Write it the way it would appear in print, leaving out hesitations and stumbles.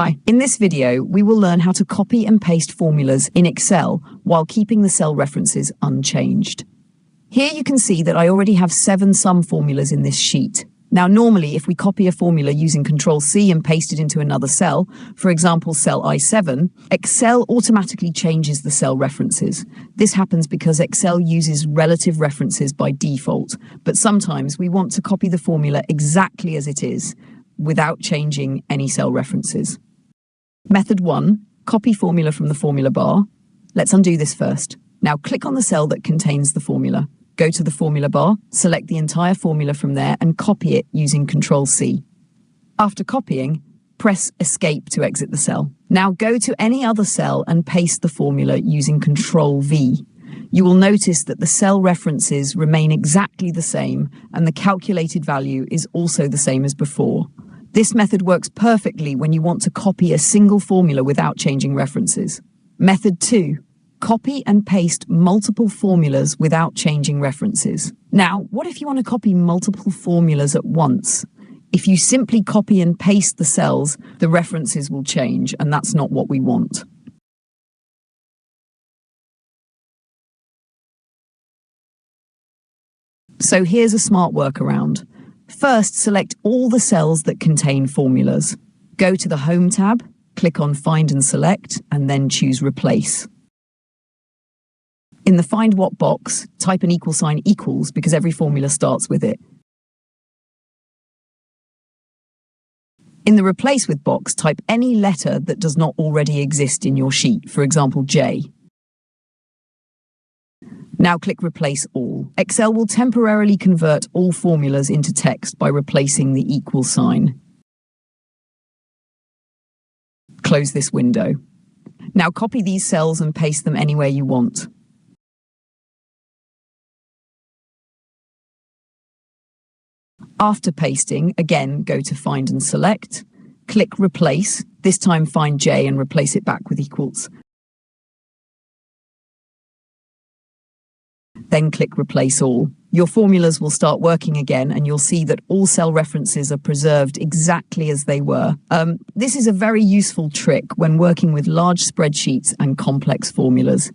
Hi. In this video, we will learn how to copy and paste formulas in Excel while keeping the cell references unchanged. Here you can see that I already have 7 sum formulas in this sheet. Now normally if we copy a formula using Ctrl+C and paste it into another cell, for example cell I7, Excel automatically changes the cell references. This happens because Excel uses relative references by default, but sometimes we want to copy the formula exactly as it is, without changing any cell references. Method 1, copy formula from the formula bar. Let's undo this first. Now click on the cell that contains the formula. Go to the formula bar, select the entire formula from there and copy it using Ctrl+C. After copying, press Escape to exit the cell. Now go to any other cell and paste the formula using Ctrl+V. You will notice that the cell references remain exactly the same and the calculated value is also the same as before. This method works perfectly when you want to copy a single formula without changing references. Method 2. Copy and paste multiple formulas without changing references. Now, what if you want to copy multiple formulas at once? If you simply copy and paste the cells, the references will change, and that's not what we want. So here's a smart workaround. First, select all the cells that contain formulas. Go to the Home tab, click on Find and Select, and then choose Replace. In the Find What box, type an == because every formula starts with it. In the Replace With box, type any letter that does not already exist in your sheet, for example J. Now click Replace All. Excel will temporarily convert all formulas into text by replacing the equal sign. Close this window. Now copy these cells and paste them anywhere you want. After pasting, again go to Find and Select, click Replace, this time find J and replace it back with equals. Then click Replace All. Your formulas will start working again and you'll see that all cell references are preserved exactly as they were. This is a very useful trick when working with large spreadsheets and complex formulas.